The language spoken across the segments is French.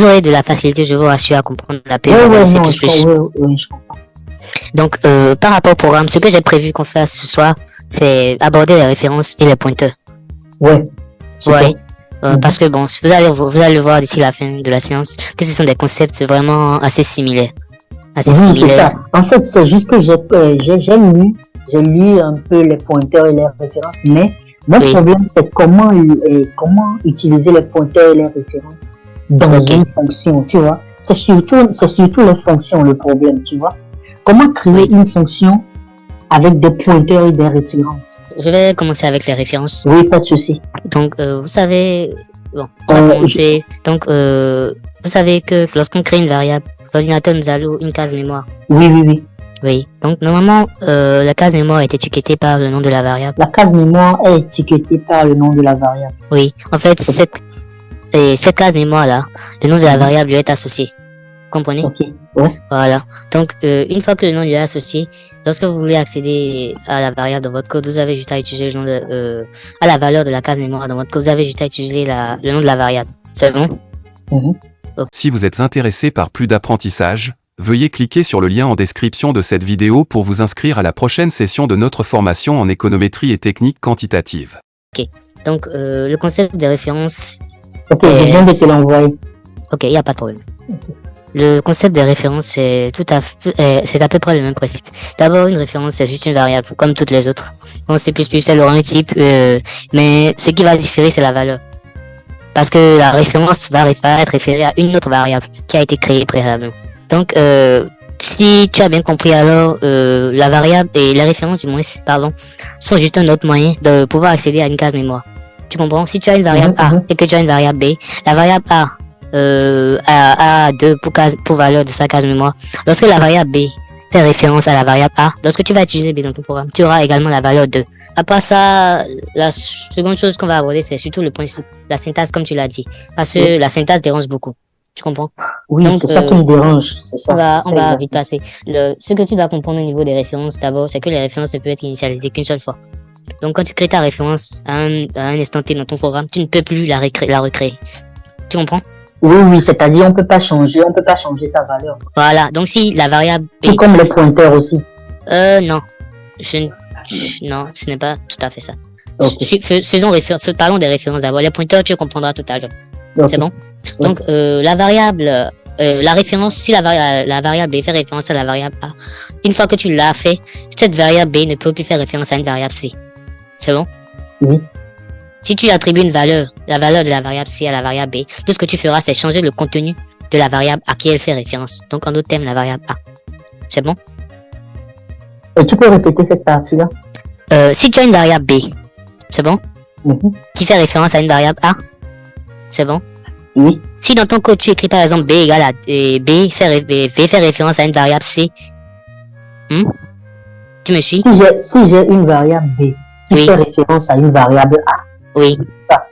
vous aurez de la facilité, je vous rassure, à comprendre la Ouais, PE non, C++. je comprends. Donc, par rapport au programme, ce que j'ai prévu qu'on fasse ce soir, c'est aborder les références et les pointeurs. Ouais. Super. Ouais. Parce que bon, vous allez le voir d'ici la fin de la séance, que ce sont des concepts vraiment assez similaires. Oui, c'est ça. En fait, c'est juste que j'ai lu un peu les pointeurs et les références, mais mon problème, c'est comment utiliser les pointeurs et les références dans une fonction, tu vois. C'est surtout les fonctions le problème, tu vois. Comment créer une fonction avec des pointeurs et des références? Je vais commencer avec les références. Oui, pas de souci. Donc, vous savez, bon, on va commencer. Donc, vous savez que lorsqu'on crée une variable, l'ordinateur nous alloue une case mémoire. Oui. Donc, normalement, la case mémoire est étiquetée par le nom de la variable. La case mémoire est étiquetée par le nom de la variable. Oui. En fait, cette case mémoire-là, le nom de la variable lui est associé. Comprenez? Ouais. Voilà. Donc, une fois que le nom lui est associé, lorsque vous voulez accéder à la variable dans votre code, vous avez juste à utiliser le nom à la valeur de la case mémoire dans votre code, vous avez juste à utiliser le nom de la variable. C'est bon? Si vous êtes intéressé par plus d'apprentissage, veuillez cliquer sur le lien en description de cette vidéo pour vous inscrire à la prochaine session de notre formation en économétrie et techniques quantitatives. Ok. Donc, le concept des références... Ok, je viens de te l'envoyer. Ok, il n'y a pas de problème. Le concept des références, c'est à peu près le même principe. D'abord, une référence, c'est juste une variable, comme toutes les autres. Bon, C++, c'est le rang type, mais ce qui va différer, c'est la valeur. Parce que la référence va être référée à une autre variable qui a été créée préalablement. Donc, si tu as bien compris, alors la variable et les références, du moins, sont juste un autre moyen de pouvoir accéder à une case mémoire. Tu comprends? Si tu as une variable A et que tu as une variable B, la variable A a 2 pour valeur de sa case mémoire. Lorsque la variable B fait référence à la variable A, lorsque tu vas utiliser B dans ton programme, tu auras également la valeur 2. Après ça, la seconde chose qu'on va aborder, c'est surtout le principe, la syntaxe, comme tu l'as dit. Parce que la syntaxe dérange beaucoup. Tu comprends? Oui, c'est ça qui me dérange. On va vite passer. Ce que tu dois comprendre au niveau des références, d'abord, c'est que les références ne peuvent être initialisées qu'une seule fois. Donc, quand tu crées ta référence à un instant T dans ton programme, tu ne peux plus la recréer. Tu comprends? Oui, c'est-à-dire on peut pas changer sa valeur. Voilà. Donc, si la variable B... C'est comme les pointeurs aussi. Non. Non, ce n'est pas tout à fait ça. Okay. Parlons des références d'abord. Les pointeurs, tu comprendras tout à l'heure. Okay. C'est bon? Donc, la variable... la référence, si la variable B fait référence à la variable A, une fois que tu l'as fait, cette variable B ne peut plus faire référence à une variable C. C'est bon? Oui. Si tu attribues la valeur de la variable C à la variable B, tout ce que tu feras, c'est changer le contenu de la variable à qui elle fait référence. Donc, en d'autres termes, la variable A. C'est bon? Et tu peux répéter cette partie-là? Si tu as une variable B, c'est bon? Qui fait référence à une variable A, c'est bon? Oui. Si dans ton code, tu écris par exemple B égale à B fait référence à une variable C, tu me suis? Si j'ai une variable B qui fait référence à une variable A. Oui. Ça.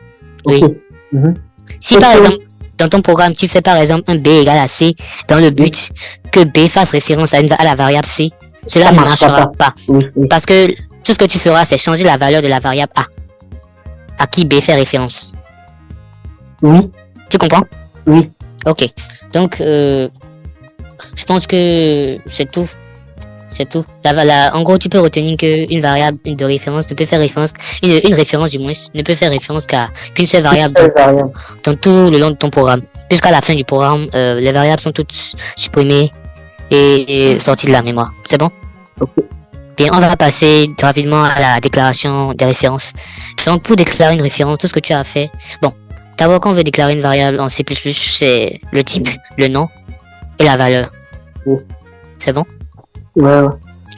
Okay. Oui. Si par exemple, dans ton programme, tu fais par exemple un B égale à C dans le but que B fasse référence à la variable C, cela ne marchera pas. Parce que tout ce que tu feras, c'est changer la valeur de la variable A à qui B fait référence. Oui. Tu comprends? Oui. Ok. Donc, je pense que c'est tout. C'est tout. En gros, tu peux retenir qu'une variable de référence ne peut faire référence, une référence du moins, ne peut faire référence qu'une seule variable dans tout le long de ton programme. Jusqu'à la fin du programme, les variables sont toutes supprimées et sorties de la mémoire. C'est bon? Ok. Bien, on va passer rapidement à la déclaration des références. Donc, pour déclarer une référence, tout ce que tu as fait, bon, d'abord, quand on veut déclarer une variable en C++, c'est le type, le nom et la valeur. C'est bon? Ouais.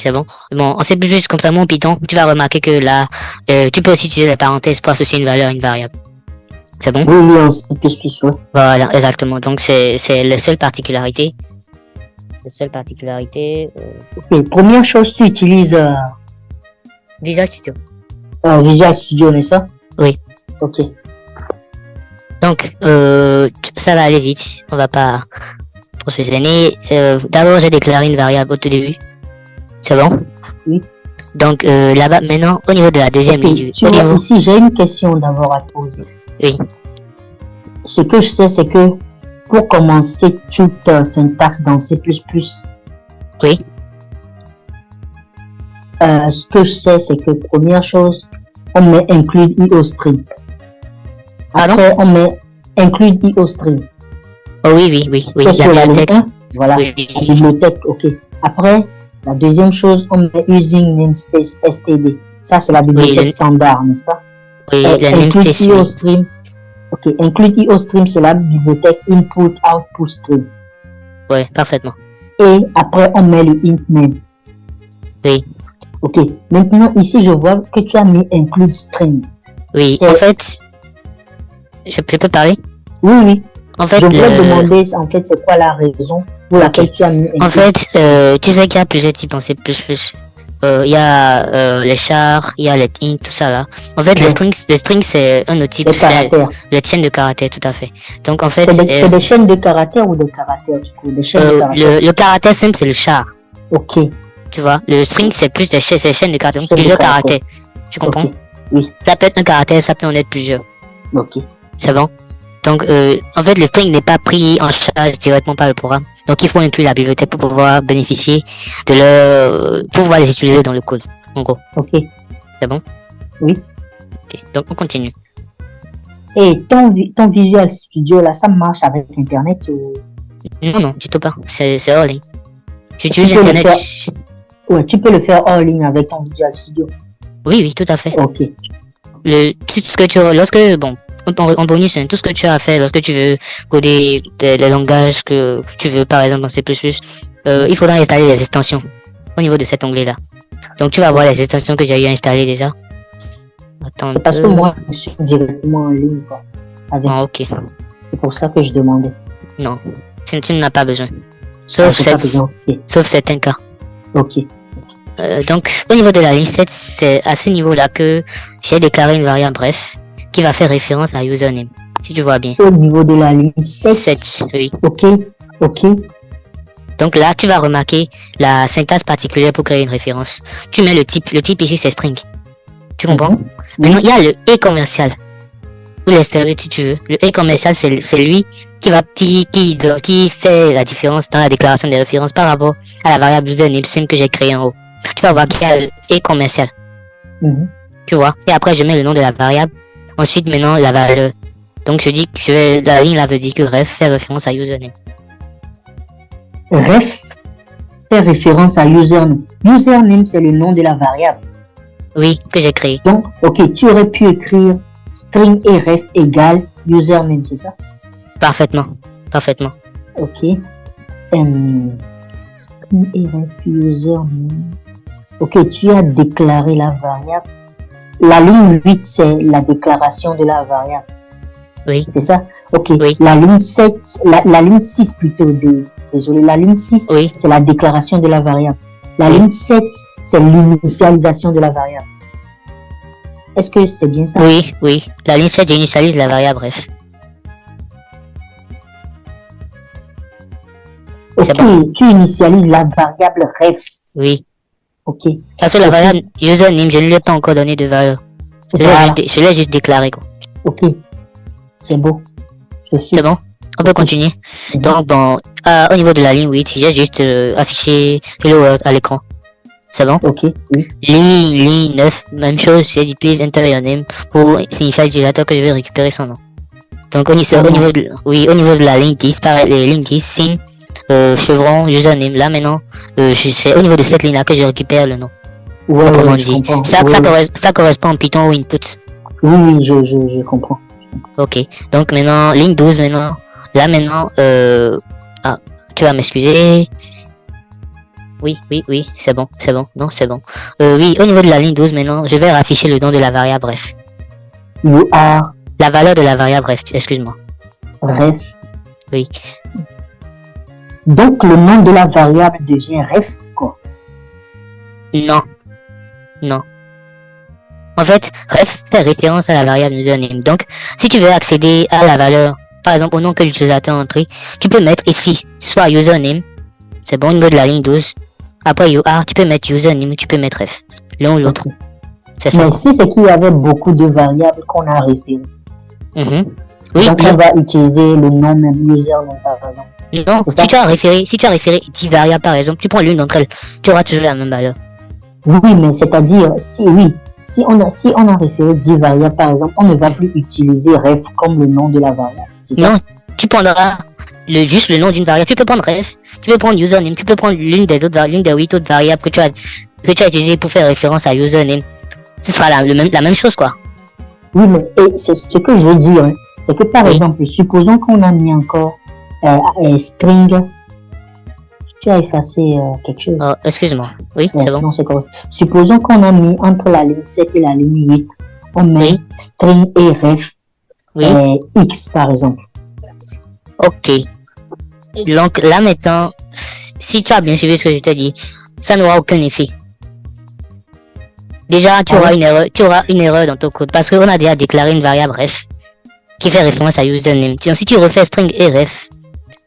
C'est bon. Bon, en C++, contrairement au Python, tu vas remarquer que là, tu peux aussi utiliser les parenthèses pour associer une valeur à une variable. C'est bon? Oui, en C++, ouais. Voilà, exactement. Donc, c'est les seules particularités. Ok, première chose, tu utilises... Visual Studio. Visual Studio, n'est-ce pas? Oui. Ok. Donc, ça va aller vite. On va pas trop se gêner. D'abord, j'ai déclaré une variable au tout début. C'est bon? Oui. Donc, là-bas, maintenant, au niveau de la deuxième ligne. Ici, j'ai une question d'abord à te poser. Oui. Ce que je sais, c'est que pour commencer toute syntaxe dans C++, Oui. Ce que je sais, c'est que première chose, on met include IOStream. Après, on met include IOStream. Oh oui, C'est la sur la ligne bibliothèque. 1. Voilà, Oui. la bibliothèque, ok. Après, la deuxième chose, on met using namespace std. Ça, c'est la bibliothèque standard, n'est-ce pas? Oui, la include namespace, oui. IOStream. Ok, include IOStream, c'est la bibliothèque input output stream. Ouais, parfaitement. Et après, on met le int name. Oui. Ok, maintenant, ici, je vois que tu as mis include string. Oui, C'est- en fait, je peux parler? Oui. En fait, Je voulais demander, en fait, c'est quoi la raison pour laquelle tu as mis include. En fait, tu sais qu'il y a plusieurs types en C++. Il y a les chars, il y a les int, tout ça là. En fait, Ouais. les strings c'est un autre type, Les caractères. les chaînes de caractères, tout à fait. Donc en fait, C'est des chaînes de caractères ou des caractères, du coup, des chaînes de caractères. le caractère simple c'est le char, Ok, tu vois. Le string c'est plus des chaînes de caractères, Chaînes de plusieurs caractères. caractères. Tu comprends? ok, oui, Ça peut être un caractère, ça peut en être plusieurs. ok. C'est bon. Donc, en fait, le string n'est pas pris en charge directement par le programme. Donc, il faut inclure la bibliothèque pour pouvoir bénéficier de pour pouvoir les utiliser dans le code. En gros, Ok. c'est bon? Oui. Ok, donc on continue. Et ton Visual Studio, là, ça marche avec Internet ou... Non, du tout pas. C'est hors ligne. Tu utilises peux le Internet. faire. Ouais, tu peux le faire hors ligne avec ton Visual Studio. Oui, tout à fait. Ok. Tout ce que en bonus, hein, tout ce que tu as à faire lorsque tu veux coder les langages que tu veux, par exemple, dans C++, il faudra installer les extensions au niveau de cet onglet-là. Donc, tu vas voir les extensions que j'ai eu à installer déjà. Attends. C'est parce que moi, je suis directement en ligne, quoi. Avec... Ah, ok. C'est pour ça que je demandais. Non, tu n'en as pas besoin. J'ai pas besoin. Ok. Sauf certains cas. Ok. Donc, au niveau de la ligne 7, c'est à ce niveau-là que j'ai déclaré une variable bref qui va faire référence à username. Si tu vois bien. Au niveau de la ligne 7. 7, oui. Ok. Ok. Donc là, tu vas remarquer la syntaxe particulière pour créer une référence. Tu mets le type ici c'est string. Tu comprends? Maintenant, il y a le et commercial. Ou l'espérer si tu veux. Le et commercial, c'est lui qui fait la différence dans la déclaration des références par rapport à la variable username sim que j'ai créée en haut. Tu vas voir qu'il y a le et commercial. Mhm. Tu vois? Et après, je mets le nom de la variable. Ensuite, maintenant, la valeur. Donc, je dis que la ligne là veut dire que ref fait référence à username. Ref fait référence à username. Username, c'est le nom de la variable. Oui, que j'ai créé. Donc, ok, tu aurais pu écrire string et ref égale username, c'est ça? Parfaitement. Ok. String et ref username. Ok, tu as déclaré la variable. La ligne 8, c'est la déclaration de la variable. Oui. C'est ça? Ok. Oui. La ligne 7, la ligne 6 plutôt, désolé, la ligne 6, Oui. c'est la déclaration de la variable. La ligne 7, c'est l'initialisation de la variable. Est-ce que c'est bien ça? Oui. La ligne 7 initialise la variable bref. Ok, bon. tu initialises la variable ref. Oui. Ok. Parce que la variable username, je ne lui ai pas encore donné de valeur. Voilà. Je l'ai juste déclaré, quoi. Ok. C'est beau. Je suis. C'est bon? On peut continuer. Donc, bon, au niveau de la ligne 8, j'ai juste affiché Hello World à l'écran. C'est bon? Ok, oui. Ligne 9, même chose, j'ai dit please enter your name pour signifier à l'utilisateur que je vais récupérer son nom. Donc, au niveau de la ligne 10, pareil, les lignes 10, signe, chevron, username. Là, maintenant, c'est au niveau de cette ligne-là que je récupère le nom. Ouais, Autrement je dit. comprends. Ça correspond en Python au input. Oui, je comprends. Ok. Donc, maintenant, ligne 12, maintenant. Là, maintenant, tu vas m'excuser. Oui, c'est bon. Non, c'est bon. Oui, au niveau de la ligne 12, maintenant, je vais afficher le nom de la variable bref. You are La valeur de la variable bref, excuse-moi. ref. Oui. Donc, le nom de la variable devient ref, quoi. Non. En fait, ref fait référence à la variable username. Donc, si tu veux accéder à la valeur, par exemple, au nom que l'utilisateur a entré, tu peux mettre ici, soit username, c'est bon, au niveau de la ligne 12. Après you are, tu peux mettre username, tu peux mettre ref. L'un ou l'autre. C'est ça. Mais si c'est qu'il y avait beaucoup de variables qu'on a référées. Oui, Donc, on va utiliser le nom même, username, par exemple. Non, si tu as référé 10 variables par exemple, tu prends l'une d'entre elles, tu auras toujours la même valeur. Oui, mais c'est-à-dire, si on a référé 10 variables, par exemple, on ne va plus utiliser ref comme le nom de la variable. Non, tu prendras juste le nom d'une variable. Tu peux prendre ref, tu peux prendre username, tu peux prendre l'une des 8 autres variables que tu as utilisées pour faire référence à username. Ce sera la même chose, quoi. Oui, mais c'est ce que je veux dire, hein, c'est que par exemple, supposons qu'on a mis encore string. Tu as effacé quelque chose. Oh, excuse-moi. Oui, c'est bon. Non, c'est correct. Supposons qu'on a mis entre la ligne 7 et la ligne 8, on met string et ref x, par exemple. Ok. Donc là maintenant, si tu as bien suivi ce que je t'ai dit, ça n'aura aucun effet. Déjà, tu auras une erreur dans ton code parce qu'on a déjà déclaré une variable ref qui fait référence à username. Si tu refais string et ref,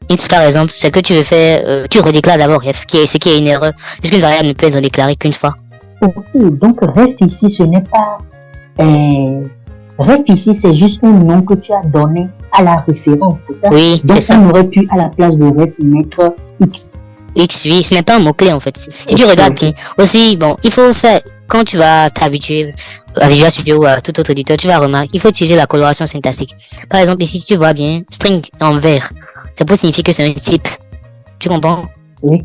x par exemple, c'est que tu veux faire, tu redéclares d'abord ref, ce qui est une erreur, puisqu'une variable ne peut être déclarée qu'une fois. Ok, donc ref ici, ce n'est pas... ref ici, c'est juste un nom que tu as donné à la référence, c'est ça? Oui, donc c'est ça. On aurait pu, à la place de ref, mettre x. X, oui, ce n'est pas un mot-clé en fait. Si tu regardes, aussi, bon, il faut faire, quand tu vas t'habituer à Visual Studio ou à tout autre éditeur, tu vas remarquer, il faut utiliser la coloration syntaxique. Par exemple, ici, si tu vois bien, string en vert, ça peut signifier que c'est un type. Tu comprends? Oui.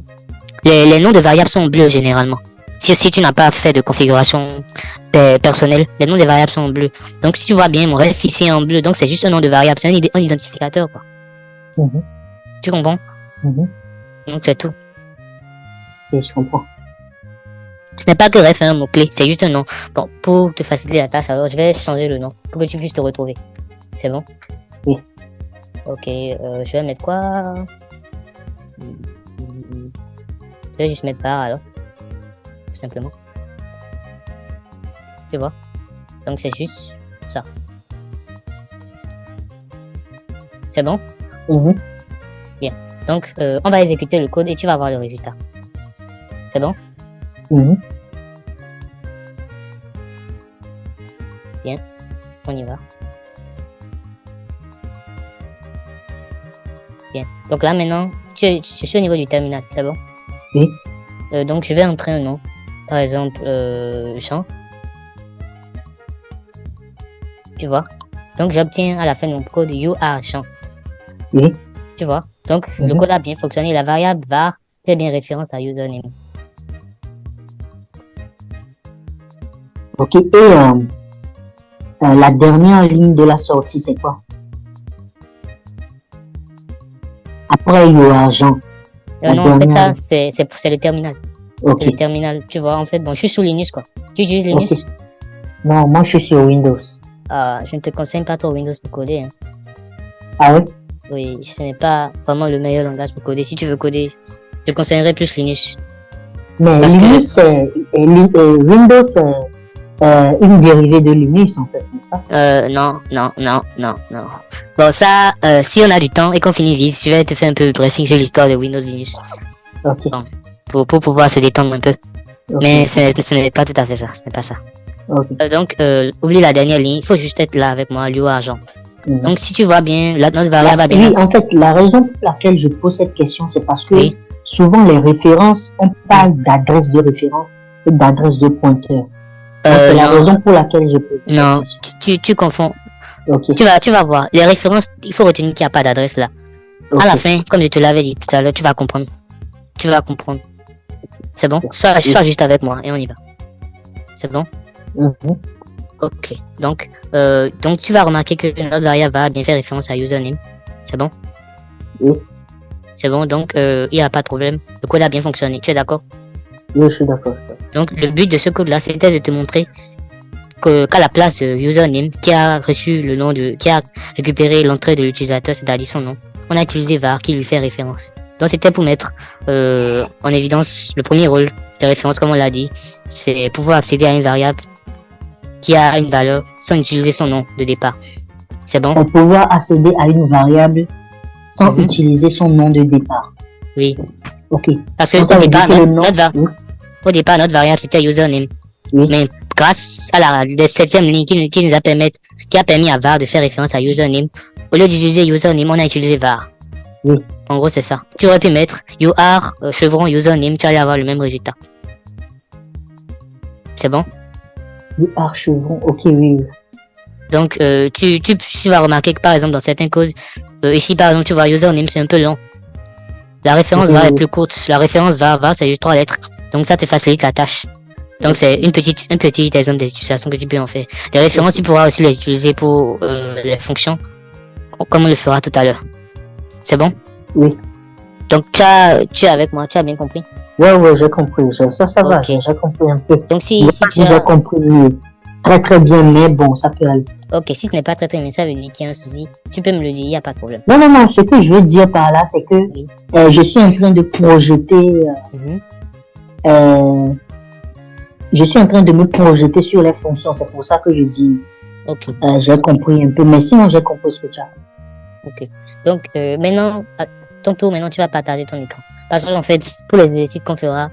Les noms de variables sont bleus généralement. Si tu n'as pas fait de configuration personnelle, les noms des variables sont bleus. Donc si tu vois bien, mon ref ici est en bleu, donc c'est juste un nom de variable, c'est un identificateur, quoi. Tu comprends? Donc c'est tout. Oui, je comprends. Ce n'est pas que ref est un mot-clé, c'est juste un nom. Bon, pour te faciliter la tâche, alors je vais changer le nom pour que tu puisses te retrouver. C'est bon? Oui. Ok, je vais mettre quoi? Je vais juste mettre par alors. Tout simplement. Tu vois? Donc c'est juste ça. C'est bon? Bien. Donc on va exécuter le code et tu vas voir le résultat. C'est bon? Bien. On y va. Bien. Donc là maintenant, je suis au niveau du terminal, c'est bon? Oui. Donc je vais entrer un nom. Par exemple, Jean. Tu vois? Donc j'obtiens à la fin de mon code you are Jean. Oui. Tu vois? Donc le code a bien fonctionné. La variable var fait bien référence à username. Ok. Et la dernière ligne de la sortie, c'est quoi? Après you are Jean. Non, en fait ça c'est le terminal. Okay. C'est le terminal. Tu vois, en fait, bon, je suis sous Linux, quoi. Tu utilises Linux? Okay. Non, moi, je suis sur Windows. Je ne te conseille pas trop Windows pour coder. Hein. Ah oui? Oui, ce n'est pas vraiment le meilleur langage pour coder. Si tu veux coder, je te conseillerais plus Linux. Mais Linux, Windows, c'est une dérivée de Linux, en fait, n'est-ce pas? Non. Bon, ça, si on a du temps et qu'on finit vite, je vais te faire un peu le briefing sur l'histoire de Windows Linux. Ok. Bon. Pour pouvoir se détendre un peu. Okay. Mais ce n'est pas tout à fait ça. Ce n'est pas ça. Okay. Donc, oublie la dernière ligne. Il faut juste être là avec moi, lieu argent. Donc, si tu vois bien, notre variable a bien... Oui, en fait, la raison pour laquelle je pose cette question, c'est parce que souvent, les références, on parle d'adresse de référence et d'adresse de pointeur. C'est la raison pour laquelle je pose cette question. Tu confonds. Okay. Tu vas voir. Les références, il faut retenir qu'il n'y a pas d'adresse là. Okay. À la fin, comme je te l'avais dit tout à l'heure, tu vas comprendre. C'est bon? Sois juste avec moi et on y va. C'est bon? Ok. Donc tu vas remarquer que notre variable va bien faire référence à username. C'est bon? Oui. C'est bon, donc il n'y a pas de problème. Le code a bien fonctionné. Tu es d'accord? Oui, je suis d'accord. Donc le but de ce code-là, c'était de te montrer qu'à la place username, qui a reçu le nom qui a récupéré l'entrée de l'utilisateur, c'est-à-dire son nom, on a utilisé var qui lui fait référence. Donc c'était pour mettre en évidence le premier rôle de référence, comme on l'a dit, c'est pouvoir accéder à une variable qui a une valeur sans utiliser son nom de départ. C'est bon? Pour pouvoir accéder à une variable sans utiliser son nom de départ. Oui. Ok. Parce que au départ, notre variable c'était username. Oui. Mais grâce à la 7e ligne qui nous a permis à var de faire référence à username. Au lieu d'utiliser username, on a utilisé var. Oui. En gros, c'est ça. Tu aurais pu mettre you are chevron username, tu allais avoir le même résultat. C'est bon? You are chevron, ok, oui. Donc, tu vas remarquer que par exemple, dans certains codes, ici par exemple, tu vois username, c'est un peu long. La référence var est plus courte. La référence var, c'est juste 3 lettres. Donc, ça te facilite la tâche. Donc, c'est un petit exemple d'utilisation que tu peux en faire. Les références, tu pourras aussi les utiliser pour les fonctions, comme on le fera tout à l'heure. C'est bon? Oui. Donc, tu es avec moi, tu as bien compris? Ouais, j'ai compris. Ça va, Ok. j'ai compris un peu. Donc, si tu J'ai as... compris, oui. Très très bien, mais bon, ça peut aller. Ok, si ce n'est pas très bien, ça veut dire qu'il y a un souci. Tu peux me le dire, il n'y a pas de problème. Non, ce que je veux dire par là, c'est que Oui. je suis en train de projeter, je suis en train de me projeter sur les fonctions. C'est pour ça que je dis, Ok. j'ai compris un peu, mais sinon j'ai compris ce que tu as. Ok. Donc, maintenant, à ton tour, maintenant, tu vas partager ton écran. Parce que, en fait, pour les exercices qu'on fera,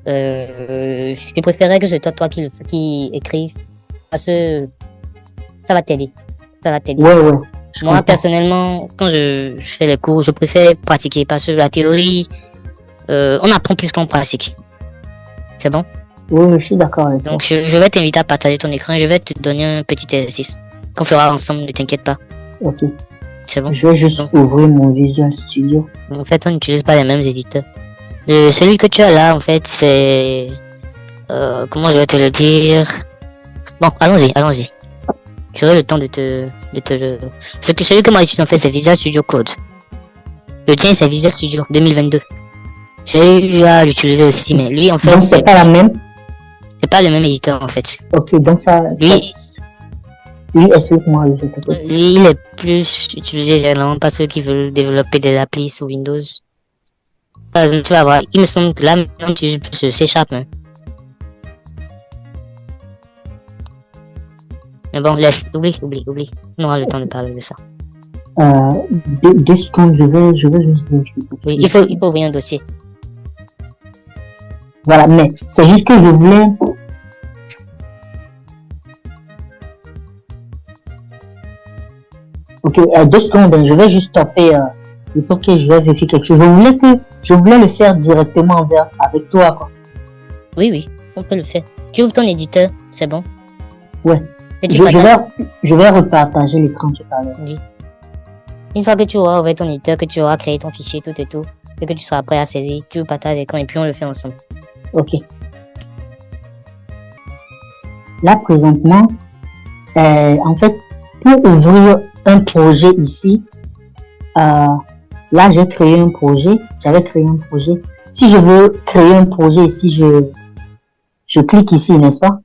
je préférerais que ce soit toi qui écrive. Parce que ça va t'aider. Ça va t'aider. Ouais. Je Moi, comprends. personnellement, quand je fais les cours, je préfère pratiquer. Parce que la théorie, on apprend plus qu'on pratique. C'est bon? Oui, je suis d'accord avec toi. Donc, je vais t'inviter à partager ton écran et je vais te donner un petit exercice qu'on fera ensemble, ne t'inquiète pas. Ok. C'est bon? Je vais juste Donc, ouvrir mon Visual Studio. en fait, on n'utilise pas les mêmes éditeurs. Celui que tu as là, en fait, c'est... comment je vais te le dire? Bon, allons-y. J'aurai le temps de te le... Celui que moi j'utilise, en fait, c'est Visual Studio Code. Le tien, c'est Visual Studio 2022. J'ai eu à l'utiliser aussi, mais lui, en fait, Donc c'est pas la même. c'est pas le même éditeur, en fait. Ok, donc ça. Oui, explique-moi, je t'écoute. Lui, il est plus utilisé généralement par ceux qui veulent développer des applis sous Windows. Par exemple, tu vas voir, il me semble que là, maintenant, tu utilises plus C#, hein. Mais bon, laisse, oublie. On aura le temps de parler de ça. 2 secondes, je vais juste vérifier. Oui, il faut ouvrir un dossier. Voilà, mais c'est juste que je voulais. Ok, 2 secondes, je vais juste taper. Ok, je vais vérifier quelque chose. Je voulais le faire directement avec toi, quoi. Oui, on peut le faire. Tu ouvres ton éditeur, c'est bon? Ouais. Et tu Je partages- vais repartager l'écran tout à l'heure. Oui. Une fois que tu auras ouvert ton éditeur, que tu auras créé ton fichier, tout et tout, et que tu seras prêt à saisir, tu partages l'écran et puis on le fait ensemble. Ok. Là, présentement, en fait, pour ouvrir un projet ici, là, j'avais créé un projet. Si je veux créer un projet ici, je clique ici, n'est-ce pas?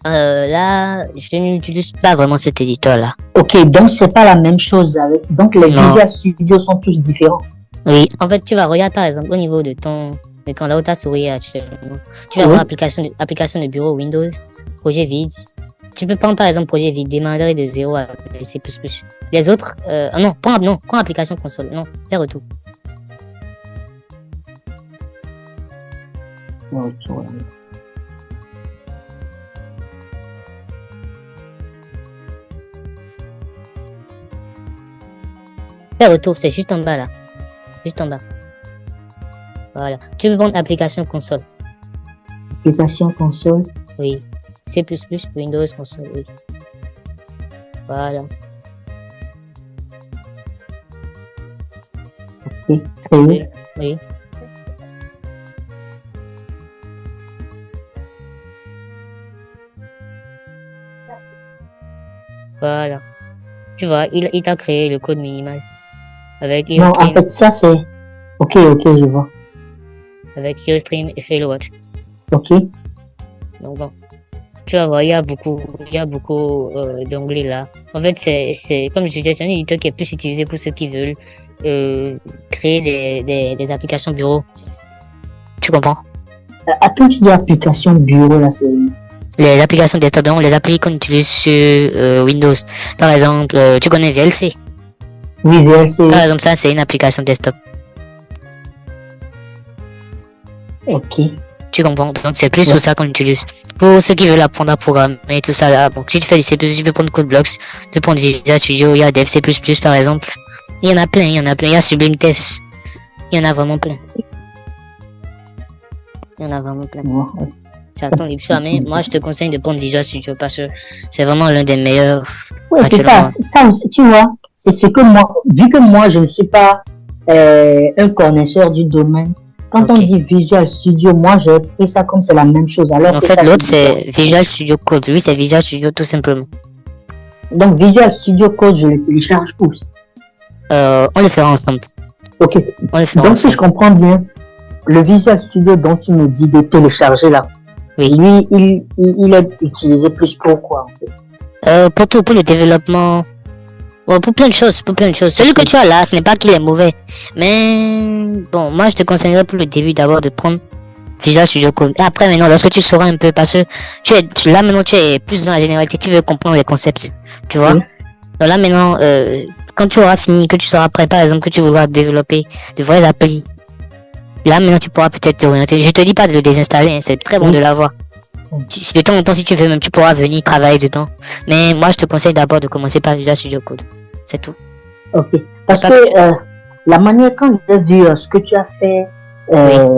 Là, je n'utilise pas vraiment cet éditeur-là. Ok, donc c'est pas la même chose donc les Non. Visual Studio sont tous différents. Oui, en fait, tu vas regarder par exemple au niveau de ton écran, là où ta souris est actuellement. Tu vas Oui. voir application de bureau Windows, projet vide. Tu peux prendre par exemple projet vide, démarrer de 0 à C++. Les autres, prends application console. Non, fais retour. Fais retour, c'est juste en bas là. Juste en bas. Voilà. Tu peux prendre application console. Application console. Oui. C++ Windows console, oui. Voilà. Ok, créer. Oui. Voilà. Tu vois, il t'a créé le code minimal. Avec Non, en Ustream, fait, ça c'est. Ok, je vois. avec Ustream et Failwatch. Ok. Donc bon. Tu vas voir, il y a beaucoup d'onglets là. En fait, c'est comme je disais, c'est un éditeur qui est plus utilisé pour ceux qui veulent créer des applications bureau. Tu comprends? À quand tu dis application bureau, là, c'est. Les applications desktop, donc les applis qu'on utilise sur Windows. Par exemple, tu connais VLC. Oui, VLC. Par exemple, ça, c'est une application desktop. Ok. Tu comprends? Donc c'est plus sur ça qu'on utilise. Pour ceux qui veulent apprendre à programmer et tout ça là, bon, si tu fais du C++, tu peux prendre CodeBlocks, tu peux prendre Visual Studio, il y a Dev C++ par exemple. Il y en a plein, il y en a plein. Il y a Sublime Test. Il y en a vraiment plein. Il y en a vraiment plein. C'est à ton libre choix, mais moi je te conseille de prendre Visual Studio parce que c'est vraiment l'un des meilleurs. Oui, c'est ça aussi, tu vois. C'est ce que moi, vu que moi je ne suis pas un connaisseur du domaine, quand on dit Visual Studio, moi j'ai pris ça comme c'est la même chose. Alors en fait, l'autre c'est Visual Studio Code. Lui, c'est Visual Studio tout simplement. Donc Visual Studio Code, je le télécharge où? On le fera ensemble. Ok. Donc si je comprends bien, le Visual Studio dont tu me dis de télécharger là, oui. Lui, il est utilisé plus pour quoi en fait? Pour tout, pour le développement. Pour plein de choses, Celui que tu as là, ce n'est pas qu'il est mauvais. Mais bon, moi je te conseillerais pour le début d'abord de prendre Visual Studio Code. Et après maintenant, lorsque tu sauras un peu, parce que là maintenant tu es plus dans la généralité, tu veux comprendre les concepts, tu vois. Oui. Donc là maintenant, quand tu auras fini, que tu seras prêt, par exemple, que tu voudras développer de vraies applis, là maintenant tu pourras peut-être t'orienter. Je te dis pas de le désinstaller, hein, c'est très bon de l'avoir. De temps en temps, si tu veux, même tu pourras venir travailler dedans. Mais moi je te conseille d'abord de commencer par Visual Studio Code. C'est tout. Ok. Parce que la manière quand j'ai vu ce que tu as fait,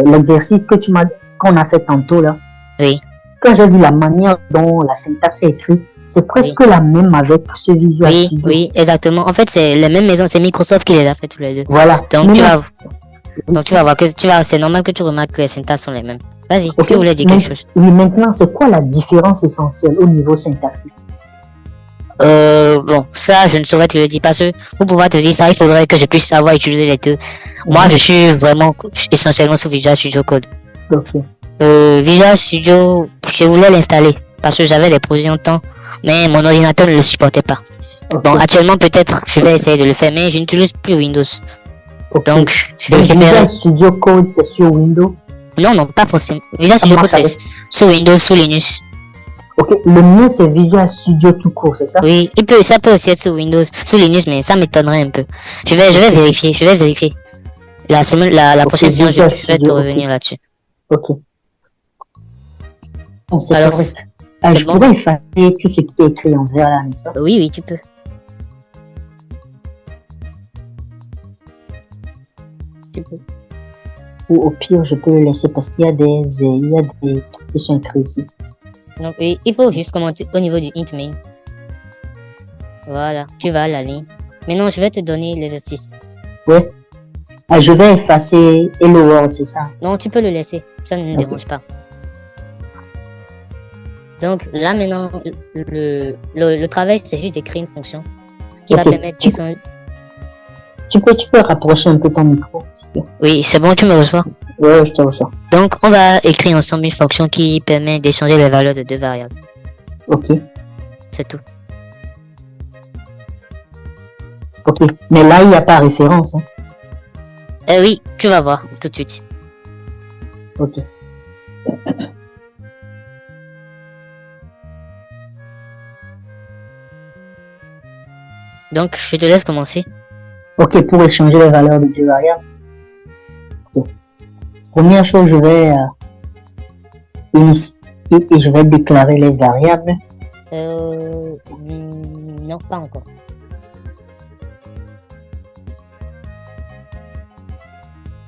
l'exercice que qu'on a fait tantôt là. Oui. Quand j'ai vu la manière dont la syntaxe est écrite, c'est presque la même avec ce Visual Studio. Oui, exactement. En fait, c'est les mêmes maisons, c'est Microsoft qui les a fait tous les deux. Voilà. Donc tu vas voir que c'est normal que tu remarques que les syntaxes sont les mêmes. Vas-y, tu voulais dire quelque chose. Oui, maintenant, c'est quoi la différence essentielle au niveau syntaxique? Bon, ça, je ne saurais te le dire parce que pour pouvoir te dire ça, il faudrait que je puisse savoir utiliser les deux. Moi, je suis vraiment essentiellement sur Visual Studio Code. Ok. Visual Studio, je voulais l'installer parce que j'avais des projets en temps, mais mon ordinateur ne le supportait pas. Okay. Bon, actuellement, peut-être, je vais essayer de le faire, mais je n'utilise plus Windows. Okay. Donc, Visual Studio Code, c'est sur Windows? Non, pas forcément. Visual Studio Code, c'est sur Windows, sous Linux. Ok, le mien c'est Visual Studio tout court, c'est ça? Oui, ça peut aussi être sur Windows, sous Linux, mais ça m'étonnerait un peu. Je vais vérifier. La prochaine séance, je vais te revenir là-dessus. Ok. Bon, c'est correct. Je pourrais effacer tout ce qui est écrit en vert là, n'est-ce pas? Oui, tu peux. Ou au pire, je peux le laisser parce qu'il y a des qui sont écrits ici. Donc oui, il faut juste commenter au niveau du int main. Voilà, tu vas à la ligne. Maintenant, je vais te donner l'exercice. Oui. Je vais effacer Hello World, c'est ça? Non, tu peux le laisser. Ça ne me dérange pas. Donc là maintenant, le travail, c'est juste d'écrire une fonction qui va permettre d'échanger. Tu peux rapprocher un peu ton micro. Oui, c'est bon, tu me reçois? Oui, je te reçois. Donc, on va écrire ensemble une fonction qui permet d'échanger les valeurs de deux variables. Ok. C'est tout. Ok. Mais là, il n'y a pas référence. Hein? Oui, tu vas voir tout de suite. Ok. Donc, je te laisse commencer. Ok, pour échanger les valeurs de deux variables. Okay. Première chose, je vais initier et je vais déclarer les variables. Non, pas encore.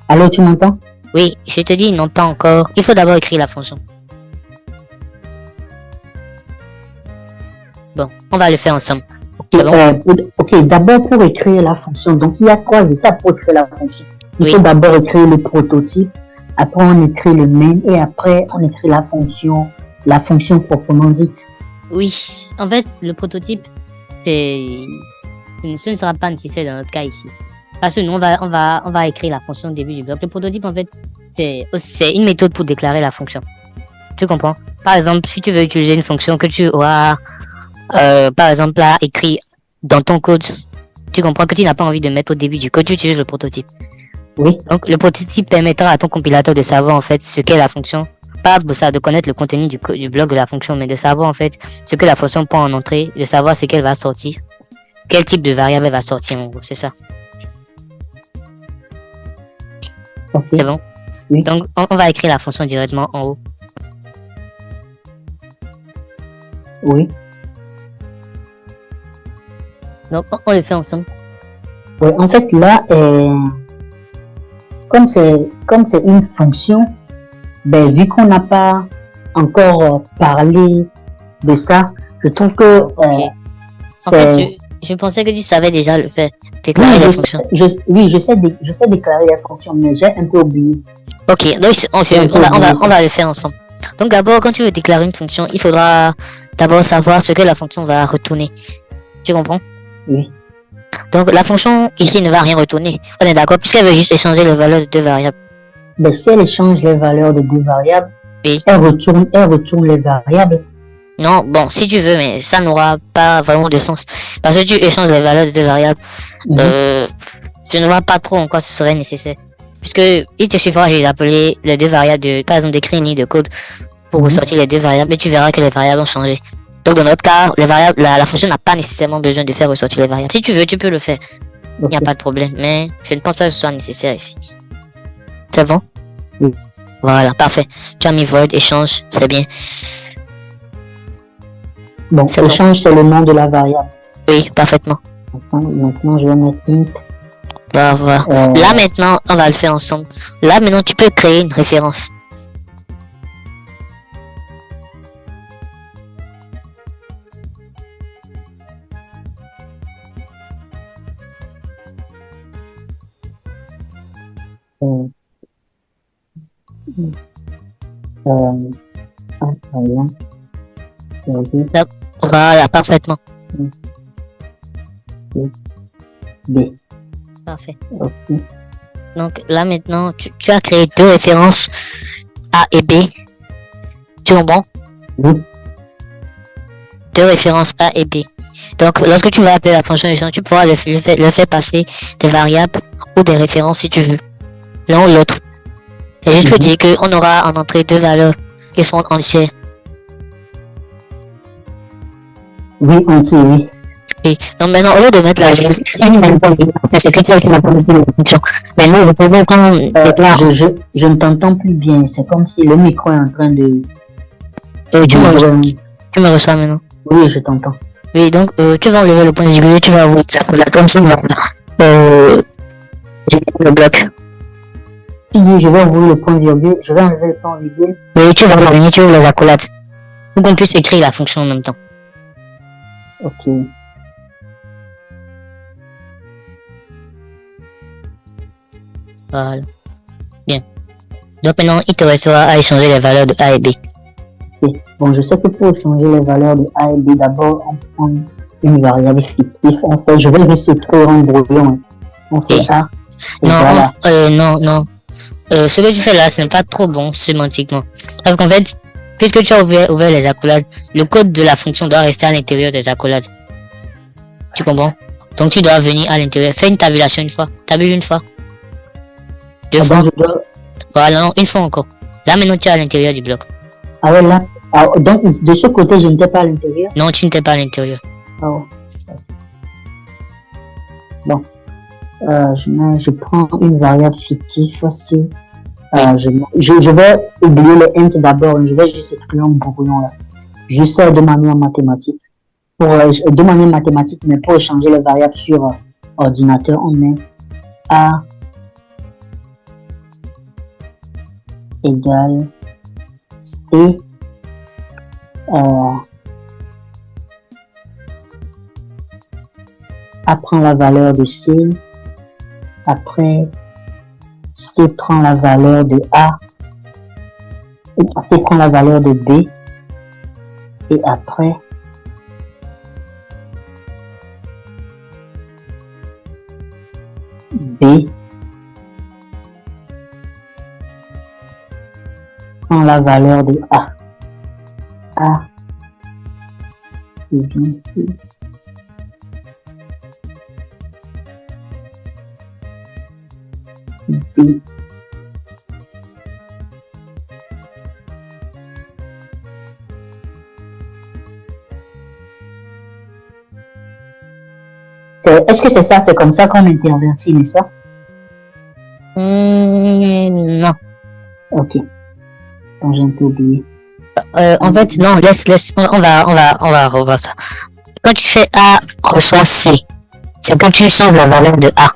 Allô, tu m'entends? Oui, je te dis non, pas encore. Il faut d'abord écrire la fonction. Bon, on va le faire ensemble. Ok, d'abord pour écrire la fonction. Donc, il y a 3 étapes pour écrire la fonction. Il faut d'abord écrire le prototype, après on écrit le main et après on écrit la fonction proprement dite. Oui, en fait, le prototype, ce ne sera pas nécessaire dans notre cas ici. Parce que nous, on va écrire la fonction au début du bloc. Le prototype, en fait, c'est une méthode pour déclarer la fonction. Tu comprends? Par exemple, si tu veux utiliser une fonction que tu auras, par exemple, là, écrit dans ton code, tu comprends que tu n'as pas envie de mettre au début du code, tu utilises le prototype. Oui. Donc, le prototype permettra à ton compilateur de savoir, en fait, ce qu'est la fonction. Pas de connaître le contenu du bloc de la fonction, mais de savoir, en fait, ce que la fonction prend en entrée, de savoir ce qu'elle va sortir. Quel type de variable elle va sortir, en gros, c'est ça. Ok. C'est bon? Oui. Donc, on va écrire la fonction directement en haut. Oui. Donc, on le fait ensemble. Oui, en fait, là, comme c'est une fonction, ben, vu qu'on n'a pas encore parlé de ça, je trouve que Ok. En c'est... fait, je pensais que tu savais déjà le faire. Déclarer Oui, la je fonction. oui, je sais déclarer la fonction, mais j'ai un peu oublié. Ok, donc on va le faire ensemble. Donc d'abord, quand tu veux déclarer une fonction, il faudra d'abord savoir ce que la fonction va retourner. Tu comprends? Oui. Donc la fonction ici ne va rien retourner. On est d'accord, puisqu'elle veut juste échanger les valeurs de deux variables. Ben, si elle échange les valeurs de deux variables, Oui. elle retourne les variables. Non, bon, si tu veux, mais ça n'aura pas vraiment de sens. Parce que tu échanges les valeurs de deux variables. Je ne vois pas trop en quoi ce serait nécessaire. Puisque il te suffira d'appeler les deux variables par exemple, d'écrire une ligne de code pour ressortir les deux variables et tu verras que les variables ont changé. Donc dans notre cas, les variables, la fonction n'a pas nécessairement besoin de faire ressortir les variables. Si tu veux, tu peux le faire. Il n'y a pas de problème. Mais je ne pense pas que ce soit nécessaire ici. C'est bon? Oui. Voilà, parfait. Tu as mis void, échange, c'est bien. Bon, C'est bon. échange, c'est le nom de la variable. Oui, parfaitement. Maintenant, je vais mettre int. Voilà. Là maintenant, on va le faire ensemble. Là maintenant, tu peux créer une référence. Voilà, parfaitement. B. Parfait. Ok. Donc là maintenant, tu as créé deux références A et B. Tu comprends? Oui. Deux références A et B. Donc lorsque tu vas appeler la fonction échange, tu pourras le faire passer des variables ou des références si tu veux. L'un ou l'autre. Et juste pour dire qu'on aura en entrée deux valeurs qui sont entières. Oui, entier, oui. Oui. Donc maintenant, au lieu de mettre la c'est quelqu'un qui va proposer la fonction. Maintenant, vous pouvez prendre je ne t'entends plus bien. C'est comme si le micro est en train de... tu me reçois maintenant. Oui, je t'entends. Oui, donc tu vas enlever le point virgule, tu vas ouvrir ça comme ça, j'ai le bloc. Tu dis, je vais ouvrir le point virgule, je vais enlever le point virgule. Oui, tu vas revenir, tu ouvres les accolades. Pour qu'on puisse écrire la fonction en même temps. Ok. Voilà. Bien. Donc maintenant, il te restera à échanger les valeurs de A et B. Okay. Bon, je sais que pour changer les valeurs de A et B, d'abord, on prend une variable fictive. En fait, je vais juste écrire en brouillon. On fait Oui. A. Non, voilà. non. Ce que tu fais là, ce n'est pas trop bon sémantiquement. Parce qu'en fait, puisque tu as ouvert les accolades, le code de la fonction doit rester à l'intérieur des accolades. Tu comprends? Donc tu dois venir à l'intérieur. Fais une tabulation une fois. Tabule une fois. Deux fois. Voilà, non, une fois encore. Là maintenant tu es à l'intérieur du bloc. Ah ouais, là. Ah, donc de ce côté, je n'étais pas à l'intérieur? Non, tu n'étais pas à l'intérieur. Ah ouais. Bon. Je prends une variable fictive aussi. Je vais oublier les int d'abord. Je vais juste écrire un brouillon là. Juste de manière mathématique. De manière mathématique, mais pour échanger les variables sur ordinateur, on met A égale C. A prend la valeur de C. Après, C prend la valeur de A. C prend la valeur de B. Et après, B prend la valeur de A. A devient C. B. Est-ce que c'est ça? C'est comme ça qu'on intervertit, n'est-ce pas? Non. Ok. Donc j'ai un peu oublié. En fait, non, laisse, on va revoir ça. Quand tu fais A reçoit C, c'est quand tu changes la valeur de A.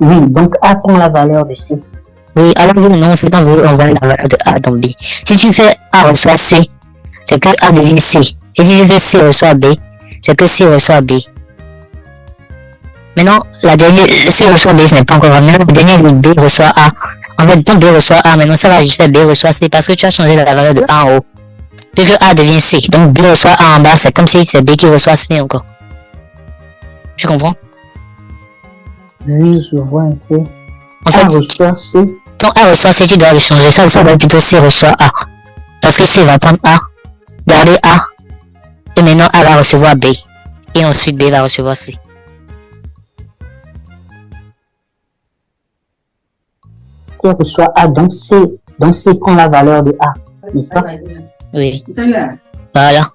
Oui, donc A prend la valeur de C. Oui, alors non, c'est quand on envoie la valeur de A dans B. Si tu fais A reçoit C, c'est que A devient C. Et si tu fais C reçoit B, c'est que C reçoit B. Maintenant, la dernière, C reçoit B, ce n'est pas encore vrai. Maintenant, la dernière, B reçoit A. En fait, donc B reçoit A, maintenant ça va juste faire B reçoit C parce que tu as changé la valeur de A en haut. Puis que A devient C. Donc B reçoit A en bas, c'est comme si c'est B qui reçoit C encore. Tu comprends? Oui, je vois un peu. En fait, A reçoit C. quand A reçoit C, tu dois le changer. Ça va être plutôt C reçoit A. Parce que C va prendre A, garder A, et maintenant A va recevoir B. Et ensuite B va recevoir C. C reçoit A, donc C prend la valeur de A, n'est-ce pas? Oui. Voilà.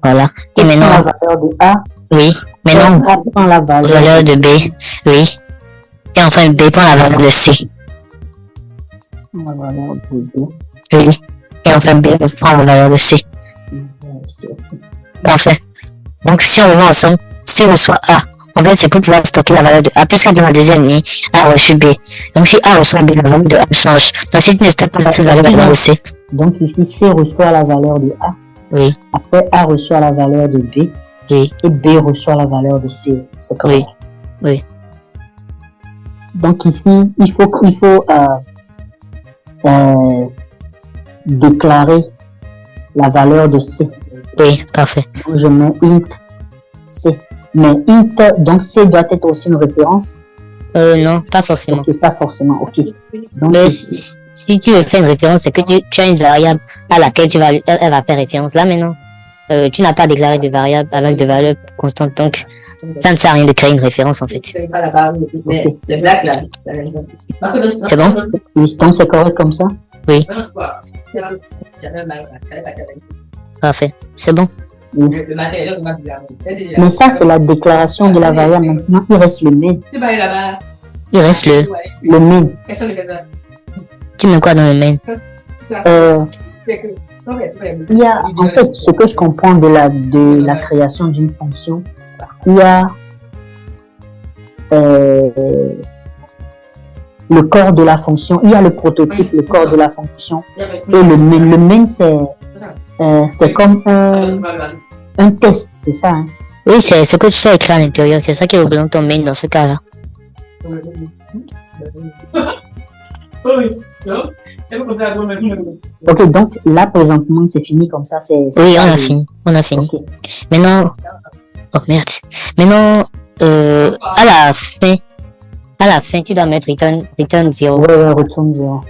Voilà. Et C prend la maintenant, valeur de A, oui. Maintenant, A prend la valeur de B. Oui. Et enfin, B prend la valeur de C. La valeur de B. Oui. Et enfin, B prend la valeur de C. Parfait. Donc, si on le met ensemble, C reçoit A. En fait, c'est pour pouvoir stocker la valeur de A. Puisqu'on dans la deuxième ligne, A reçu B. Donc, si A reçoit B, la valeur de A change. Donc, si tu ne stockes pas la valeur de C. Donc ici, C reçoit la valeur de A. Oui. Après, A reçoit la valeur de B. Oui. Et B reçoit la valeur de C. C'est correct. Oui. Oui. Donc ici, il faut déclarer la valeur de C. Oui, parfait. Donc, je mets int C. Mais int, donc C doit être aussi une référence. Non, pas forcément. Ok, pas forcément, ok. Donc, Mais si tu veux faire une référence, c'est que tu as une variable à laquelle elle va faire référence. Là, maintenant, tu n'as pas déclaré de variable avec de valeurs constantes, donc ça ne sert à rien de créer une référence, en fait. Okay. C'est bon? Oui, donc c'est correct comme ça? Oui. Parfait. C'est bon? Oui. Mais ça, c'est la déclaration de la variable. Maintenant, il reste le main. Il reste le main. Tu mets quoi dans le main? Il y a, en fait, ce que je comprends de la création d'une fonction, il y a le corps de la fonction, il y a le prototype, le corps de la fonction, et le main. Le main, c'est comme un test, c'est ça, hein? Oui, c'est ce que tu fais écrire à l'intérieur, c'est ça qui représente ton main dans ce cas-là. Ok, donc là, présentement, c'est fini comme ça. Oui, on a fini. Okay. Maintenant, oh merde. Maintenant, à la fin, tu dois mettre return 0. Ouais, return 0.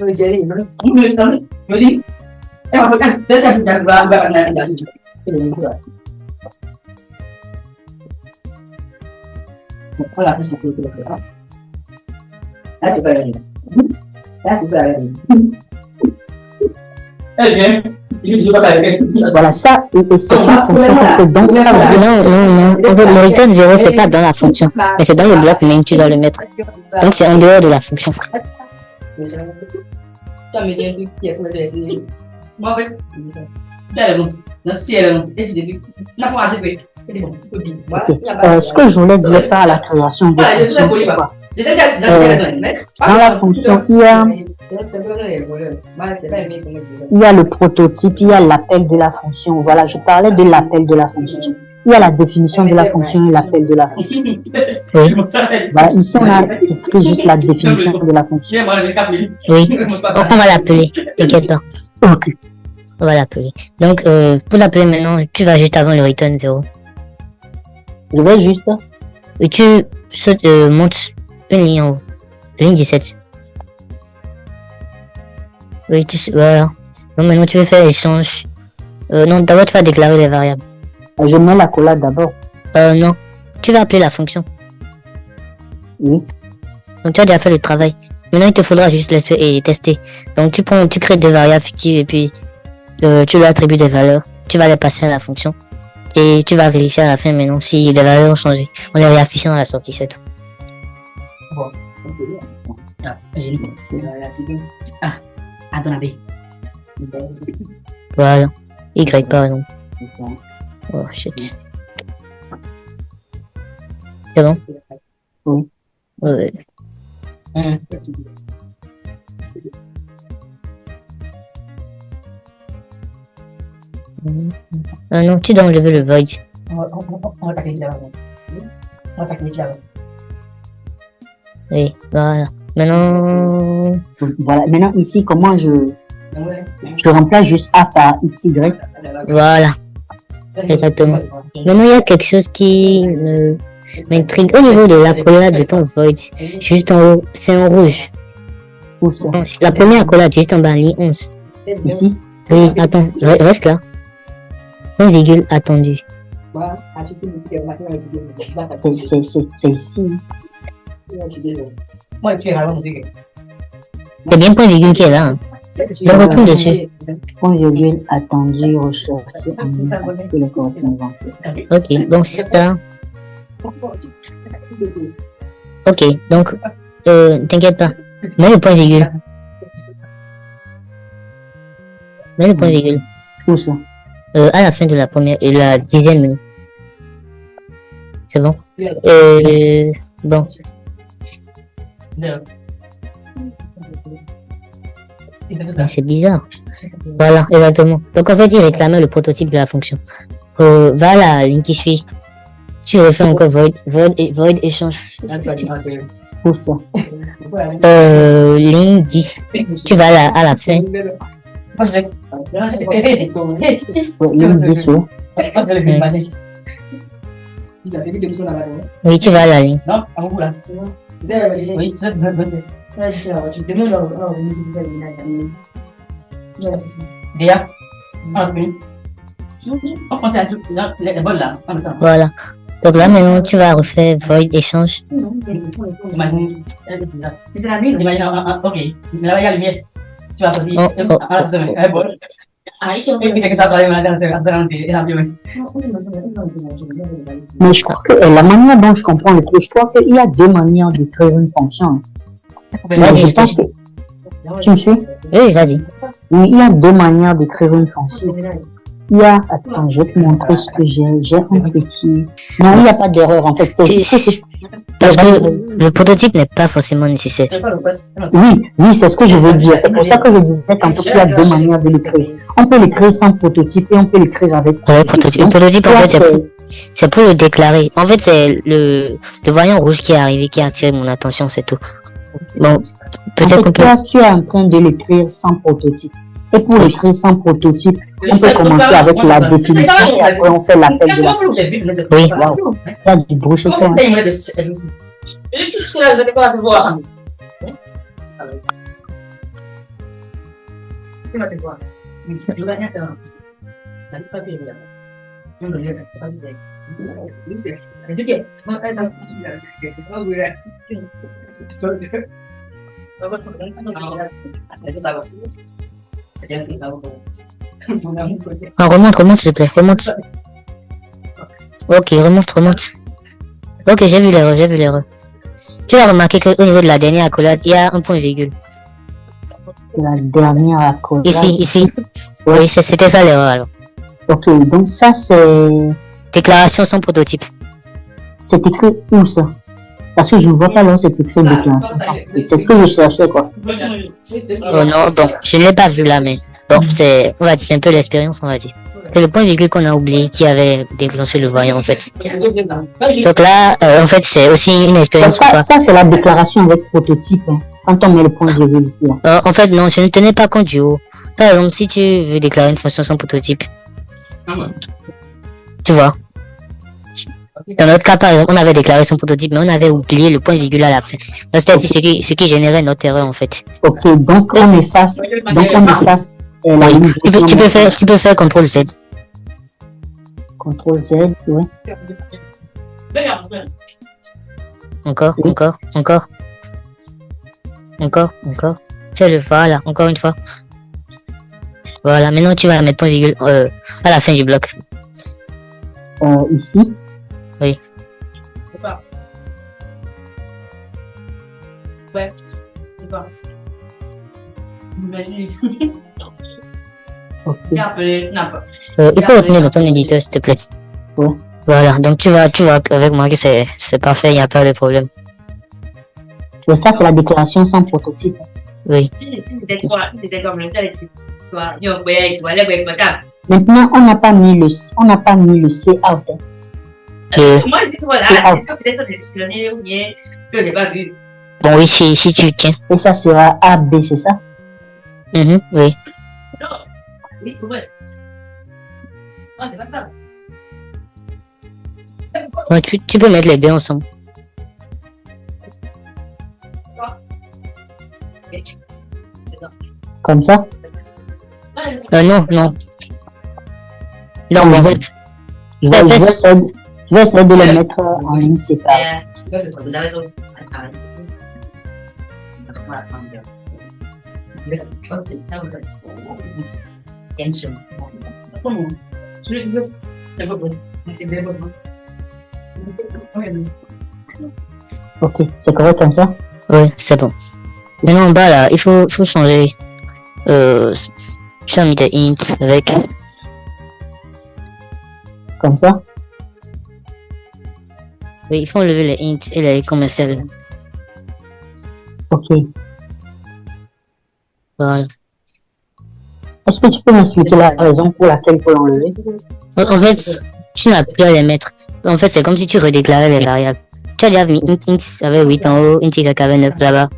Voilà, ça, c'est une fonction. Donc, ça, non. Le return 0, c'est pas dans la fonction, mais c'est dans le bloc main, tu dois le mettre. Donc, c'est en dehors de la fonction. Ce que je voulais dire par la création de fonction, c'est quoi? Dans la fonction, il y a le prototype, il y a l'appel de la fonction. Voilà, je parlais de l'appel de la fonction. Il y a la définition de la fonction et l'appel de la fonction. Oui. Voilà, ici, on a écrit juste la définition de la fonction. Oui, on va l'appeler, t'inquiète pas. Ok. On va l'appeler. Donc, pour l'appeler maintenant, tu vas juste avant le return 0. Je vais juste. Et tu montes une ligne en haut. Ligne 17. Oui, voilà. Donc maintenant, tu veux faire échange. Non, d'abord, tu vas déclarer les variables. Je mets l'accolade d'abord. Non. Tu vas appeler la fonction. Oui. Donc, tu as déjà fait le travail. Maintenant, il te faudra juste l'espérer et tester. Donc, tu crées deux variables fictives et puis tu leur attribues des valeurs. Tu vas les passer à la fonction. Et tu vas vérifier à la fin maintenant si les valeurs ont changé. On les réaffiche à la sortie, c'est tout. À ton avis. Voilà. Y, par exemple. Oh, shit. C'est bon? Oui. Ouais. Ah non, tu dois enlever le void. On va t'accueillir là-bas. On va t'accueillir là-bas. Oui, voilà. Maintenant, Voilà. Maintenant, ici, comment je remplace juste A par XY. voilà. Exactement. Maintenant, il y a quelque chose qui m'intrigue au niveau de la accolade de ton void. Juste en haut, c'est en rouge. Où ça? La première accolade, juste en bas, ligne 11. Ici. Oui, attends, reste là. Point virgule attendu. C'est ici. Moi, tu es vraiment musique. C'est bien point virgule qui est là. Hein. Donc, retourne dessus. Point virgule attendu, recherché, que le correspondant. Ok, donc c'est ça. Ok, donc, t'inquiète pas. Mets le point virgule. Mets le point virgule. Où ça? À la fin de la première et la 10e minute. C'est bon? Bon. Mais c'est bizarre. Voilà, exactement. Donc en fait, il réclamait le prototype de la fonction. Va à la ligne qui suit. Tu refais encore void échange. Où ça? Ligne 10. Tu vas à la fin. Ligne 10, oui. Oui, tu vas à la ligne. Non, à vous là. Oui, c'est Déjà, on pense à tout, les bols là, comme ça. Voilà. Donc là, maintenant, tu vas refaire void échange. Imagine, c'est la nuit, imagine, ok, mais là, il y a la lumière. Tu vas sortir, un bol. Et puis, que ça travaille maintenant, c'est la nuit. Mais je crois que la manière dont je comprends le truc, je crois qu'il y a deux manières de créer une fonction. Moi, je pense que. Tu me suis? Oui, vas-y. Oui, il y a deux manières de créer une fonction. Il y a. Attends, je vais te montrer ce que j'ai. J'ai un petit. Non, il n'y a pas d'erreur en fait. Parce que le prototype n'est pas forcément nécessaire. Oui, c'est ce que je veux dire. C'est pour ça que je disais tantôt qu'il y a deux manières de l'écrire. On peut l'écrire sans prototype et on peut l'écrire avec prototype. Le prototype, en fait, c'est pour le déclarer. En fait, c'est le voyant rouge qui est arrivé, qui a attiré mon attention, c'est tout. Bon, peut-être qu'on peut. Tu es en train de l'écrire sans prototype. Et pour l'écrire sans prototype, on peut commencer avec la définition et après on fait l'appel de la fonction. Oui. Wow. Il y a du bruit chez toi. Ah, remonte, s'il te plaît, remonte. Ok, remonte. Ok, j'ai vu l'erreur. Tu as remarqué qu'au niveau de la dernière accolade, il y a un point virgule. La dernière accolade. Ici. Oui, c'était ça l'erreur alors. Ok, donc ça c'est... Déclaration sans prototype. C'est écrit où ça? Parce que je ne vois pas là, c'est écrit déclaration sans prototype. C'est ce que je cherchais quoi. Oh non, bon, je ne l'ai pas vu là, mais bon, c'est un peu l'expérience, on va dire. C'est le point virgule qu'on a oublié qui avait déclenché le voyant en fait. Donc là, en fait, c'est aussi une expérience. Ça c'est la déclaration avec prototype. Hein, quand on met le point virgule ici. En fait, non, je ne tenais pas compte du haut. Par exemple, si tu veux déclarer une fonction sans prototype, tu vois. Dans notre cas, par exemple, on avait déclaré son prototype, mais on avait oublié le point virgule à la fin. Donc c'était ce qui générait notre erreur en fait. Ok, donc on efface. La ligne. Tu peux faire CTRL Z. CTRL Z, oui. Encore. Fais-le, voilà, encore une fois. Voilà, maintenant tu vas mettre point virgule à la fin du bloc. Ici. Oui. Merci. Ok. J'ai appelé Snap. Il faut retenir dans ton éditeur, s'il te plaît. Ouais. Voilà, donc tu vois avec moi que c'est parfait, il n'y a pas de problème. Mais ça, c'est la déclaration sans prototype. Oui. Si c'était toi, si c'était comme le tel, toi, il y a un voyage, tu vas aller avec madame. Maintenant, on n'a pas mis le C out. Hein. Moi, je dis voilà, C'est est-ce que peut-être ça c'est juste le mien ou bien que je n'ai pas vu. Bon, oui, si tu tiens. Et ça sera A, B, c'est ça? Oui. Non, oui, ouais. Non, c'est pas ça. Ouais, tu peux mettre les deux ensemble. Comme ça? Non. Non, Non, bon, je vais essayer de les mettre en ligne séparée. Vous avez raison. Ok, c'est correct comme ça? oui, c'est bon. Maintenant, en bas, là, il faut changer. Tu as mis des hints avec. Comme ça? Oui, il faut enlever les hints et les commerciales. Ok. Voilà. Est-ce que tu peux m'expliquer la raison pour laquelle il faut l'enlever? En fait, tu n'as plus à les mettre. En fait, c'est comme si tu redéclarais les variables. Tu as déjà mis int avec 8 en haut, int y avec 9 là-bas.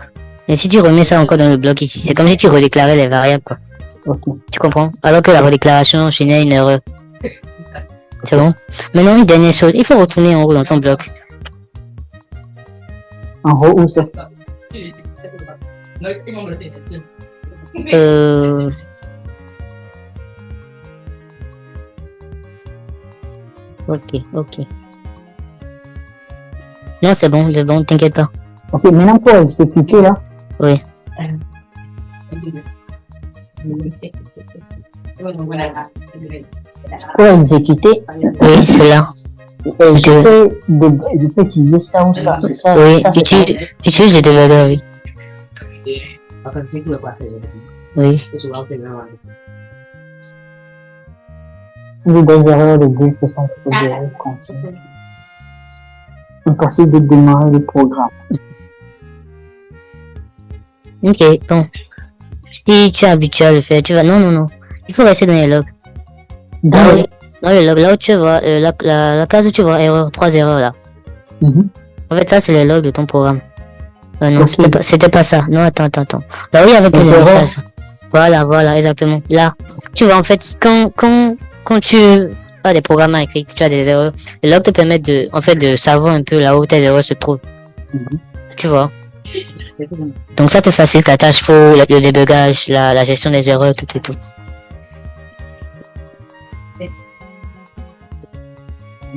Et si tu remets ça encore dans le bloc ici, c'est comme si tu redéclarais les variables, quoi. Ok. Tu comprends? Alors que la redéclaration enchaînait une erreur. C'est bon? Maintenant, une dernière chose, il faut retourner en haut dans ton bloc. En haut, où c'est? Ok. Non, c'est bon, t'inquiète pas. Ok, maintenant pour exécuter là. Oui. Pour exécuter, Oui, c'est là. je peux utiliser ça ou ça, c'est ça? Oui, ça, c'est ça. utilise les débugger, oui. Oui. Vu des erreurs de build que sont proposées continue. Impossible de démarrer le programme. Ok, bon. Si tu es habitué à le faire, tu vas. Non. Il faut rester dans les logs. Dans les logs, là où tu vois, la case où tu vois erreur, 3 erreurs là. En fait, ça, c'est les logs de ton programme. Non, Ok. c'était pas ça. Non, attends. Là où il y avait plein de messages. Voilà, exactement. Là, tu vois, en fait, quand tu as des programmes à écrire, tu as des erreurs, les logs te permettent de savoir un peu là où tes erreurs se trouvent. Tu vois. Donc ça te facilite ta tâche pour le débugage, la gestion des erreurs, tout.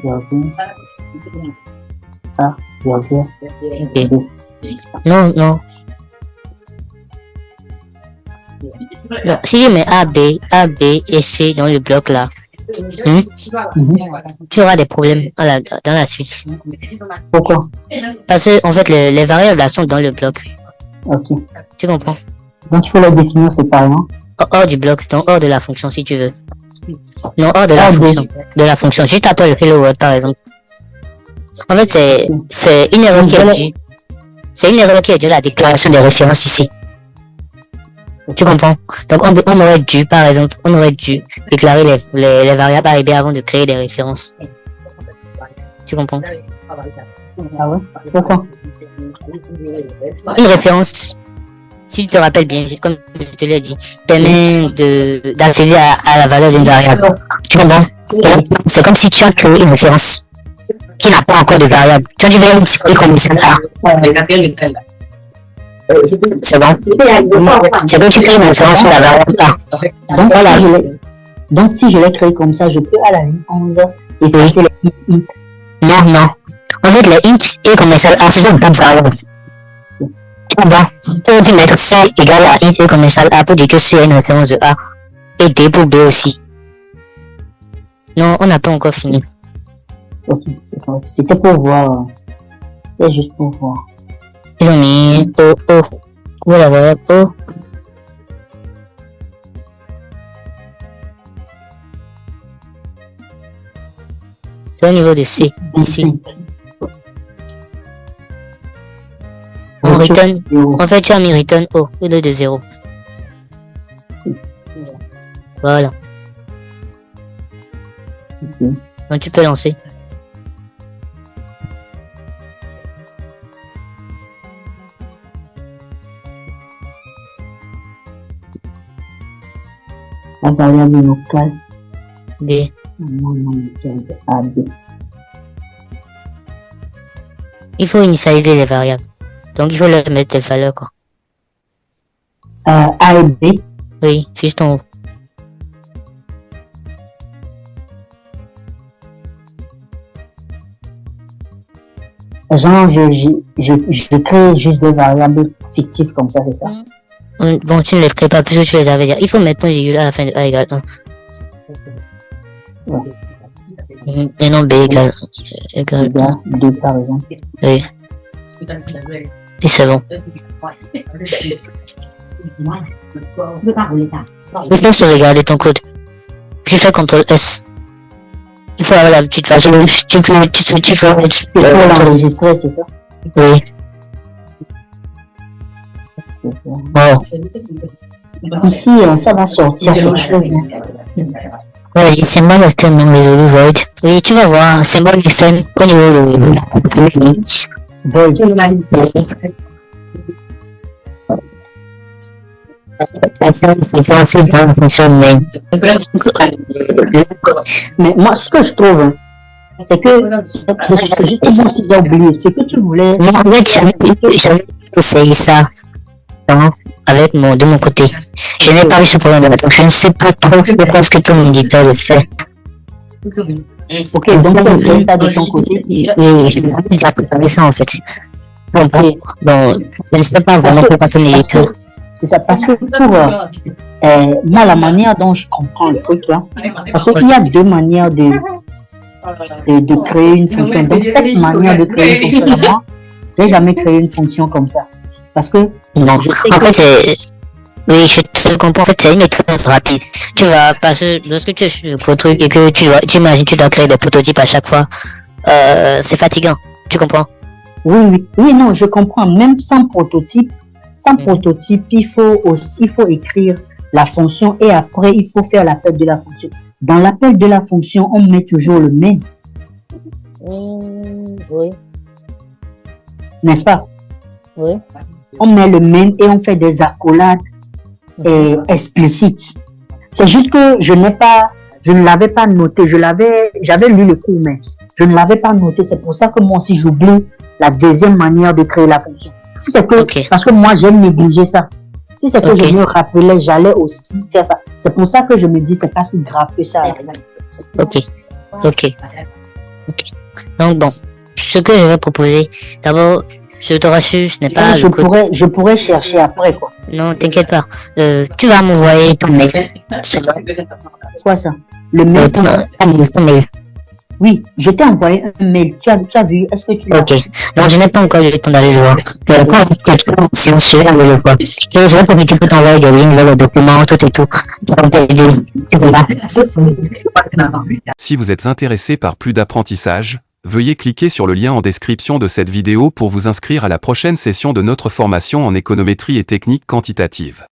Ok. Non. Non, si je mets A, B et C dans le bloc là, tu auras des problèmes dans la suite. Pourquoi? Parce que en fait les variables là sont dans le bloc. Ok. Tu comprends? Donc il faut les définir séparément. Hors du bloc, donc hors de la fonction si tu veux. Non, hors de la fonction. De la fonction. Juste après le hello world par exemple. En fait c'est une erreur qui est due. C'est une erreur qui est due à la déclaration des références ici. Tu comprends? Donc on aurait dû, par exemple, déclarer les variables arrivées avant de créer des références. Tu comprends? Ah ouais? Pourquoi? Une référence, si tu te rappelles bien, comme je te l'ai dit, permet d'accéder à la valeur d'une variable. Tu comprends? C'est comme si tu as créé une référence qui n'a pas encore de variable. Tu as dû vérifier comme ça. C'est bon? C'est comme tu crées une référence sur la variable A. Donc, voilà. Donc si je l'ai créé comme ça, je peux à la ligne 11 effacer les int. Non. En fait, les int et commercial A sont pas de variables. Tu comprends? Tu aurais pu mettre C égale à int et commercial A pour dire que C est une référence de A. Et D pour B aussi. Non, on n'a pas encore fini. Ok, c'est correct. C'était pour voir. C'est juste pour voir. Ils ont mis O. Où est la variable O? C'est au niveau de C, ici. On return, en fait, tu as mis return O au lieu de 0. Voilà. Donc tu peux lancer. La variable locale. B. A, B. Il faut initialiser les variables. Donc il faut leur mettre des valeurs quoi. A et B. Oui, juste en haut. Genre, je crée juste des variables fictives comme ça, c'est ça? Bon, tu ne les crées pas puisque tu les avais dit. Il faut mettre point virgule à la fin de A égale 1. Ouais. Et non B égale 1. 2 par exemple. Oui. Et c'est bon. Il faut sauvegarder ton code. Puis fais CTRL S. Il faut avoir la petite façon. Tu peux Il faut l'enregistrer, c'est ça? Oui. Bon. Ici, ça va sortir quelque chose. Ouais, les symboles extrêmement résolus, void. Oui, tu vas voir, symbole extrême au niveau de Void. Mais moi, ce que je trouve, hein, c'est que c'est justement si j'ai oublié. Ce que tu voulais. Mais en fait, j'avais essayé ça avec de mon côté. Je n'ai pas eu ce problème-là, donc je ne sais pas trop pourquoi ce que ton éditeur le fait. Ok, donc tu as fait ça de ton côté. Oui, j'ai déjà préparé ça en fait. Bon, je ne sais pas vraiment pourquoi ton éditeur. C'est ça, parce que pour moi, la manière dont je comprends le truc là, parce qu'il y a deux manières de créer une fonction. Donc, cette manière de créer une fonction, moi, j'ai jamais créé une fonction comme ça. Parce que, non, en fait, oui, je te comprends. En fait, c'est une expérience rapide. Tu vas passer, lorsque tu fais le gros truc et que tu imagines, tu dois créer des prototypes à chaque fois, c'est fatigant. Tu comprends? Oui, non, je comprends. Même sans prototype, il faut écrire la fonction et après, il faut faire l'appel de la fonction. Dans l'appel de la fonction, on met toujours le main. Oui. N'est-ce pas? Oui. On met le main et on fait des accolades explicites. C'est juste que je ne l'avais pas noté. J'avais lu le cours, mais je ne l'avais pas noté. C'est pour ça que moi aussi, j'oublie la deuxième manière de créer la fonction. Si c'est que, parce que moi, j'ai négligé ça. Si c'est que je me rappelais, j'allais aussi faire ça. C'est pour ça que je me dis, c'est pas si grave que ça. Ok. Donc bon, ce que je vais proposer, d'abord, je te rassure, ce n'est pas... Je pourrais chercher après, quoi. Non, t'inquiète pas. Tu vas m'envoyer ton mail. C'est quoi ça? Le mail? Ton mail. Oui, je t'ai envoyé un mail. Tu as vu? Est-ce que tu l'as? Ok. Non, je n'ai pas encore eu le temps d'aller le voir. Si on se fait, aller le voir. Et je vois que tu peux t'envoyer des liens vers le document, tout et tout. Si vous êtes intéressé par plus d'apprentissage, veuillez cliquer sur le lien en description de cette vidéo pour vous inscrire à la prochaine session de notre formation en économétrie et technique quantitative.